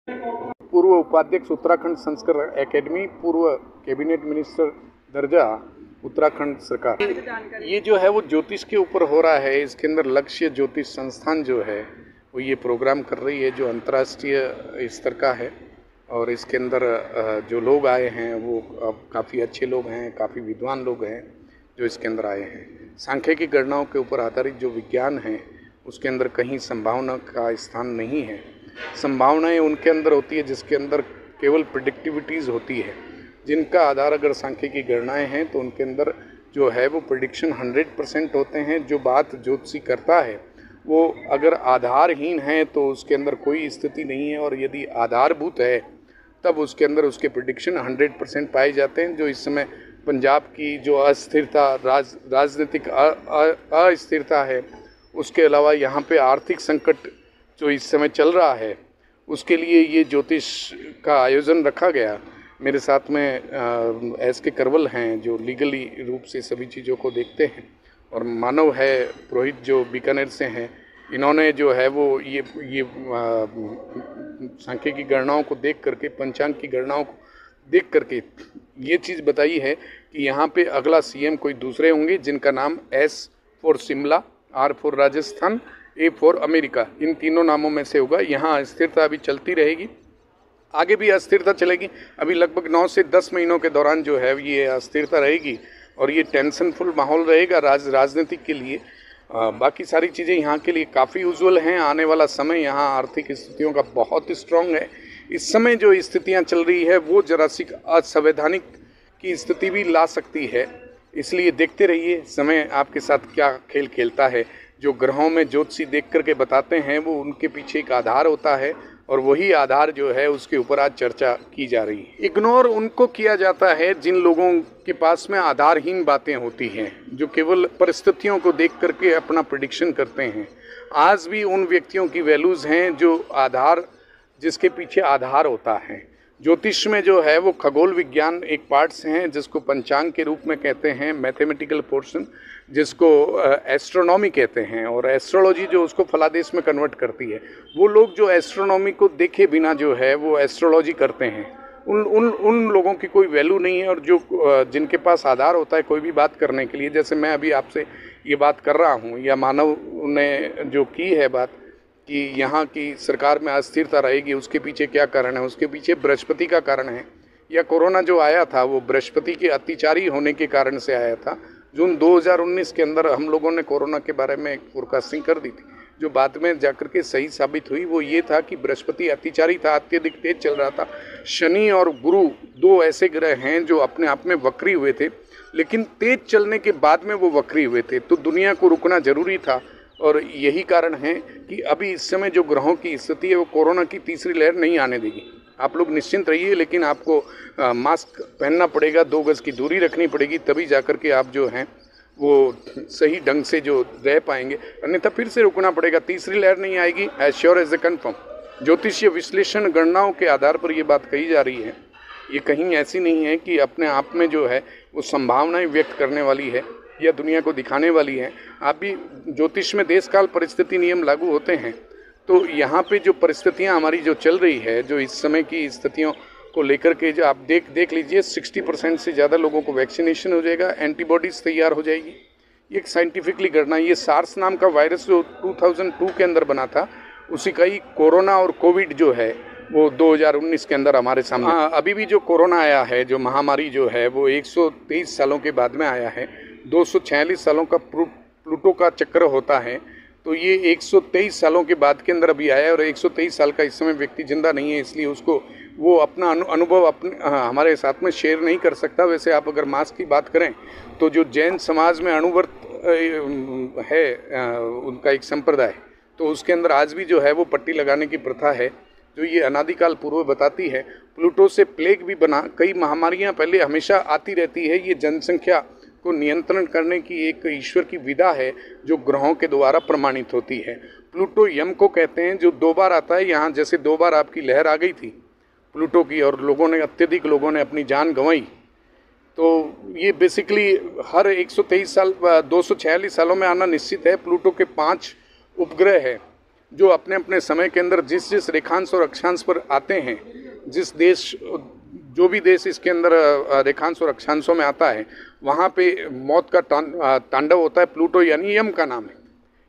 पूर्व उपाध्यक्ष उत्तराखंड संस्कृत एकेडमी, पूर्व कैबिनेट मिनिस्टर दर्जा उत्तराखंड सरकार। ये जो है वो ज्योतिष के ऊपर हो रहा है। इसके अंदर लक्ष्य ज्योतिष संस्थान जो है वो ये प्रोग्राम कर रही है, जो अंतर्राष्ट्रीय स्तर का है। और इसके अंदर जो लोग आए हैं वो काफ़ी अच्छे लोग हैं, काफ़ी विद्वान लोग हैं जो इसके अंदर आए हैं। सांख्यिकी गणनाओं के ऊपर आधारित जो विज्ञान है उसके अंदर कहीं संभावना का स्थान नहीं है। संभावनाएं उनके अंदर होती है जिसके अंदर केवल प्रेडिक्टिविटीज़ होती है। जिनका आधार अगर सांख्यिकी गणनाएं हैं तो उनके अंदर जो है वो प्रेडिक्शन 100% होते हैं। जो बात ज्योतिषी करता है वो अगर आधारहीन है तो उसके अंदर कोई स्थिति नहीं है, और यदि आधारभूत है तब उसके अंदर उसके प्रेडिक्शन 100% पाए जाते हैं। जो इस समय पंजाब की जो अस्थिरता, राजनीतिक अस्थिरता है, उसके अलावा यहाँ पे आर्थिक संकट जो इस समय चल रहा है, उसके लिए ये ज्योतिष का आयोजन रखा गया। मेरे साथ में एस.के. करवल हैं जो लीगली रूप से सभी चीज़ों को देखते हैं, और मानव है पुरोहित जो बीकानेर से हैं। इन्होंने जो है वो ये सांख्यिकी गणनाओं को देख करके, पंचांग की गणनाओं को देख करके ये चीज़ बताई है कि यहाँ पे अगला सीएम कोई दूसरे होंगे जिनका नाम S for Shimla, R for Rajasthan, A for America, इन तीनों नामों में से होगा। यहाँ अस्थिरता अभी चलती रहेगी, आगे भी अस्थिरता चलेगी। अभी लगभग 9 से 10 महीनों के दौरान जो है ये अस्थिरता रहेगी और ये टेंशनफुल माहौल रहेगा राजनीतिक के लिए। बाकी सारी चीज़ें यहाँ के लिए काफ़ी उज्जवल हैं। आने वाला समय यहाँ आर्थिक स्थितियों का बहुत स्ट्रॉन्ग है। इस समय जो स्थितियाँ चल रही है वो जरा सी असंवैधानिक की स्थिति भी ला सकती है, इसलिए देखते रहिए समय आपके साथ क्या खेल खेलता है। जो ग्रहों में ज्योतिषी देख करके बताते हैं वो उनके पीछे एक आधार होता है, और वही आधार जो है उसके ऊपर आज चर्चा की जा रही है। इग्नोर उनको किया जाता है जिन लोगों के पास में आधारहीन बातें होती हैं, जो केवल परिस्थितियों को देख करके अपना प्रेडिक्शन करते हैं। आज भी उन व्यक्तियों की वैल्यूज़ हैं जो आधार, जिसके पीछे आधार होता है। ज्योतिष में जो है वो खगोल विज्ञान एक पार्ट्स हैं जिसको पंचांग के रूप में कहते हैं, मैथमेटिकल पोर्शन जिसको एस्ट्रोनॉमी कहते हैं, और एस्ट्रोलॉजी जो उसको फलादेश में कन्वर्ट करती है। वो लोग जो एस्ट्रोनॉमी को देखे बिना जो है वो एस्ट्रोलॉजी करते हैं, उन लोगों की कोई वैल्यू नहीं है। और जो जिनके पास आधार होता है कोई भी बात करने के लिए, जैसे मैं अभी आपसे ये बात कर रहा हूँ, या मानव ने जो की है बात कि यहाँ की सरकार में अस्थिरता रहेगी, उसके पीछे क्या कारण है, उसके पीछे बृहस्पति का कारण है। या कोरोना जो आया था वो बृहस्पति के अत्याचारी होने के कारण से आया था। जून 2019 के अंदर हम लोगों ने कोरोना के बारे में एक फोरकास्टिंग कर दी थी, जो बाद में जाकर के सही साबित हुई। वो ये था कि बृहस्पति अत्याचारी था, अत्यधिक तेज चल रहा था। शनि और गुरु 2 ऐसे ग्रह हैं जो अपने आप में वक्री हुए थे, लेकिन तेज चलने के बाद में वो वक्री हुए थे, तो दुनिया को रुकना जरूरी था। और यही कारण है कि अभी इस समय जो ग्रहों की स्थिति है वो कोरोना की तीसरी लहर नहीं आने देगी। आप लोग निश्चिंत रहिए, लेकिन आपको मास्क पहनना पड़ेगा, 2 गज की दूरी रखनी पड़ेगी, तभी जाकर के आप जो हैं वो सही ढंग से जो रह पाएंगे, अन्यथा फिर से रुकना पड़ेगा। तीसरी लहर नहीं आएगी, as sure as a confirm. ज्योतिषीय विश्लेषण गणनाओं के आधार पर ये बात कही जा रही है। ये कहीं ऐसी नहीं है कि अपने आप में जो है वो संभावनाएं व्यक्त करने वाली है या दुनिया को दिखाने वाली है। आप भी ज्योतिष में देश काल परिस्थिति नियम लागू होते हैं, तो यहाँ पे जो परिस्थितियाँ हमारी जो चल रही है, जो इस समय की स्थितियों को लेकर के जो आप देख लीजिए, 60% से ज़्यादा लोगों को वैक्सीनेशन हो जाएगा, एंटीबॉडीज़ तैयार हो जाएगी। ये एक साइंटिफिकली गणना। ये सार्स नाम का वायरस जो 2002 के अंदर बना था, उसी का ही कोरोना और कोविड जो है वो 2019 के अंदर हमारे सामने। अभी भी जो कोरोना आया है, जो महामारी जो है वो 123 सालों के बाद में आया है। 246 सालों का प्लूटो का चक्र होता है, तो ये 123 सालों के बाद के अंदर अभी आया है। और 123 साल का इस समय व्यक्ति जिंदा नहीं है, इसलिए उसको वो अपना अनुभव अपने हमारे साथ में शेयर नहीं कर सकता। वैसे आप अगर मास्क की बात करें तो जो जैन समाज में अणुव्रत है उनका एक संप्रदाय, तो उसके अंदर आज भी जो है वो पट्टी लगाने की प्रथा है, जो ये अनादिकाल पूर्व बताती है। प्लूटो से प्लेग भी बना, कई महामारियां पहले हमेशा आती रहती है। ये जनसंख्या को नियंत्रण करने की एक ईश्वर की विधा है जो ग्रहों के द्वारा प्रमाणित होती है। प्लूटो यम को कहते हैं, जो 2 बार आता है। यहाँ जैसे 2 बार आपकी लहर आ गई थी प्लूटो की और अत्यधिक लोगों ने अपनी जान गंवाई, तो ये बेसिकली हर 123 साल 246 सालों में आना निश्चित है। प्लूटो के 5 उपग्रह है, जो अपने अपने समय के अंदर जिस जिस रेखांश और अक्षांश पर आते हैं, जिस देश जो भी देश इसके अंदर रेखांश और अक्षांशों में आता है, वहाँ पे मौत का तांडव होता है। प्लूटो यानी यम का नाम है।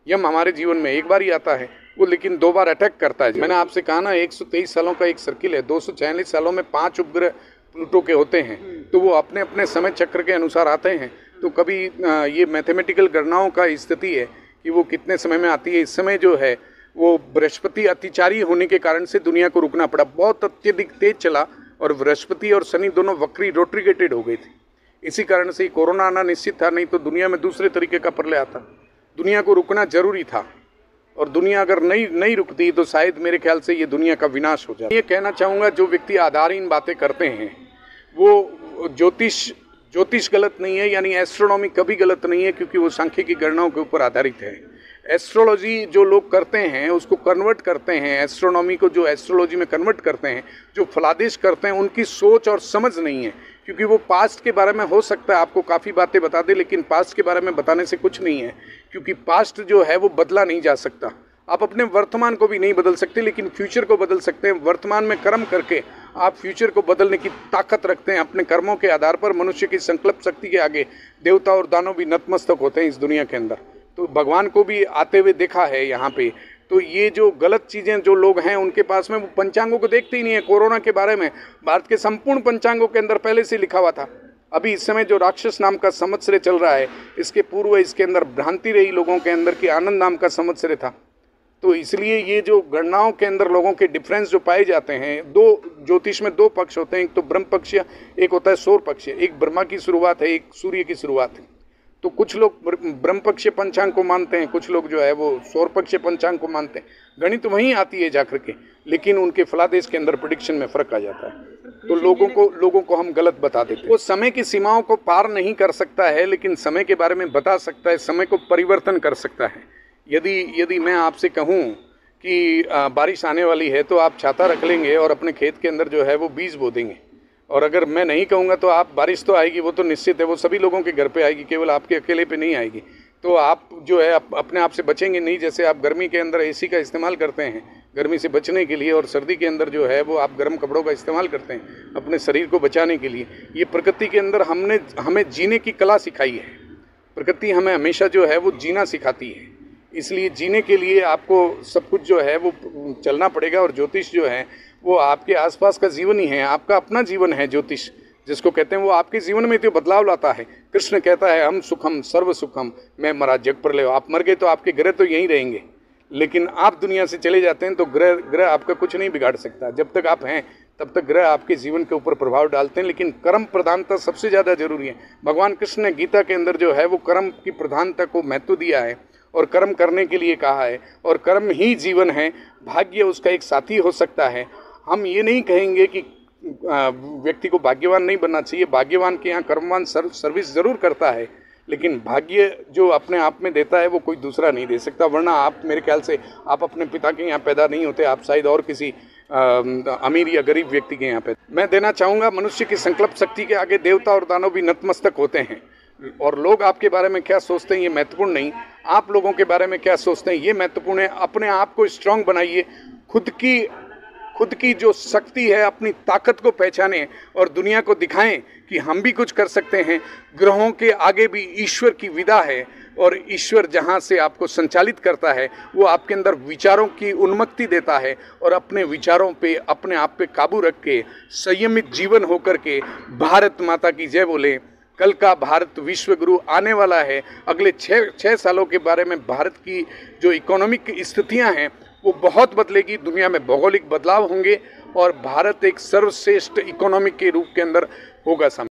यम हमारे जीवन में एक बार ही आता है वो, लेकिन 2 बार अटैक करता है। मैंने आपसे कहा ना 123 सालों का एक सर्किल है, 246 सालों में 5 उपग्रह प्लूटो के होते हैं, तो वो अपने अपने समय चक्र के अनुसार आते हैं। तो कभी ये मैथमेटिकल गणनाओं का स्थिति है कि वो कितने समय में आती है। इस समय जो है वो बृहस्पति अतिचारी होने के कारण से दुनिया को रुकना पड़ा, बहुत अत्यधिक तेज चला और बृहस्पति और शनि दोनों वक्री रोट्रिगेटेड हो गए थे। इसी कारण से कोरोना आना निश्चित था, नहीं तो दुनिया में दूसरे तरीके का प्रलय आता। दुनिया को रुकना जरूरी था, और दुनिया अगर नहीं रुकती तो शायद मेरे ख्याल से ये दुनिया का विनाश हो जाए। ये कहना चाहूँगा, जो व्यक्ति आधारहीन बातें करते हैं वो ज्योतिष गलत नहीं है, यानी एस्ट्रोनॉमी कभी गलत नहीं है, क्योंकि वो सांख्यिकी गणनाओं के ऊपर आधारित है। एस्ट्रोलॉजी जो लोग करते हैं उसको कन्वर्ट करते हैं, एस्ट्रोनॉमी को जो एस्ट्रोलॉजी में कन्वर्ट करते हैं, जो फलादेश करते हैं, उनकी सोच और समझ नहीं है। क्योंकि वो पास्ट के बारे में हो सकता है आपको काफ़ी बातें बता दे, लेकिन पास्ट के बारे में बताने से कुछ नहीं है, क्योंकि पास्ट जो है वो बदला नहीं जा सकता। आप अपने वर्तमान को भी नहीं बदल सकते, लेकिन फ्यूचर को बदल सकते हैं। वर्तमान में कर्म करके आप फ्यूचर को बदलने की ताकत रखते हैं। अपने कर्मों के आधार पर मनुष्य की संकल्प शक्ति के आगे देवता और दानव भी नतमस्तक होते हैं इस दुनिया के अंदर। तो भगवान को भी आते हुए देखा है यहाँ पे। तो ये जो गलत चीज़ें जो लोग हैं उनके पास में, वो पंचांगों को देखते ही नहीं है। कोरोना के बारे में भारत के संपूर्ण पंचांगों के अंदर पहले से लिखा हुआ था। अभी इस समय जो राक्षस नाम का संवत्सर चल रहा है, इसके पूर्व इसके अंदर भ्रांति रही लोगों के अंदर कि आनंद नाम का संवत्सर था। तो इसलिए ये जो गणनाओं के अंदर लोगों के डिफरेंस जो पाए जाते हैं, दो ज्योतिष में 2 पक्ष होते हैं, एक तो ब्रह्म पक्षीय, एक होता है सौर पक्षीय। एक ब्रह्मा की शुरुआत है, एक सूर्य की शुरुआत है। तो कुछ लोग ब्रह्म पक्षीय पंचांग को मानते हैं, कुछ लोग जो है वो सौर पक्षीय पंचांग को मानते हैं। गणित वहीं आती है जाकर के, लेकिन उनके फलादेश के अंदर प्रेडिक्शन में फर्क आ जाता है। तो लोगों को हम गलत बता देते हैं। वो समय की सीमाओं को पार नहीं कर सकता है, लेकिन समय के बारे में बता सकता है, समय को परिवर्तन कर सकता है। यदि मैं आपसे कहूँ कि बारिश आने वाली है, तो आप छाता रख लेंगे और अपने खेत के अंदर जो है वो बीज बो देंगे। और अगर मैं नहीं कहूँगा तो आप, बारिश तो आएगी, वो तो निश्चित है, वो सभी लोगों के घर पे आएगी, केवल आपके अकेले पे नहीं आएगी। तो आप जो है अपने आप से बचेंगे नहीं। जैसे आप गर्मी के अंदर एसी का इस्तेमाल करते हैं गर्मी से बचने के लिए, और सर्दी के अंदर जो है वो आप गर्म कपड़ों का इस्तेमाल करते हैं अपने शरीर को बचाने के लिए। ये प्रकृति के अंदर हमें जीने की कला सिखाई है। प्रकृति हमें हमेशा जो है वो जीना सिखाती है। इसलिए जीने के लिए आपको सब कुछ जो है वो चलना पड़ेगा। और ज्योतिष जो है वो आपके आसपास का जीवन ही है, आपका अपना जीवन है। ज्योतिष जिसको कहते हैं वो आपके जीवन में तो बदलाव लाता है। कृष्ण कहता है हम सुखम सर्व सुखम, मैं मरा जग प्रलय। आप मर गए तो आपके ग्रह तो यहीं रहेंगे, लेकिन आप दुनिया से चले जाते हैं तो ग्रह आपका कुछ नहीं बिगाड़ सकता। जब तक आप हैं तब तक ग्रह आपके जीवन के ऊपर प्रभाव डालते हैं, लेकिन कर्म प्रधानता सबसे ज़्यादा जरूरी है। भगवान कृष्ण ने गीता के अंदर जो है वो कर्म की प्रधानता को महत्व दिया है और कर्म करने के लिए कहा है, और कर्म ही जीवन है। भाग्य उसका एक साथी हो सकता है। हम ये नहीं कहेंगे कि व्यक्ति को भाग्यवान नहीं बनना चाहिए। भाग्यवान के यहाँ कर्मवान सर्विस ज़रूर करता है, लेकिन भाग्य जो अपने आप में देता है वो कोई दूसरा नहीं दे सकता। वरना आप, मेरे ख्याल से आप अपने पिता के यहाँ पैदा नहीं होते, आप शायद और किसी अमीर या गरीब व्यक्ति के यहाँ पैदा। मैं देना चाहूँगा, मनुष्य की संकल्प शक्ति के आगे देवता और दानव भी नतमस्तक होते हैं। और लोग आपके बारे में क्या सोचते हैं ये महत्वपूर्ण नहीं, आप लोगों के बारे में क्या सोचते हैं ये महत्वपूर्ण है। अपने आप को स्ट्रांग बनाइए, खुद की जो शक्ति है, अपनी ताकत को पहचानें और दुनिया को दिखाएं कि हम भी कुछ कर सकते हैं। ग्रहों के आगे भी ईश्वर की विदा है, और ईश्वर जहाँ से आपको संचालित करता है वो आपके अंदर विचारों की उन्मत्ति देता है। और अपने विचारों पे, अपने आप पे काबू रख के संयमित जीवन होकर के भारत माता की जय बोले। कल का भारत विश्व गुरु आने वाला है। अगले 6 सालों के बारे में भारत की जो इकोनॉमिक स्थितियां हैं वो बहुत बदलेगी। दुनिया में भौगोलिक बदलाव होंगे और भारत एक सर्वश्रेष्ठ इकोनॉमिक के रूप के अंदर होगा।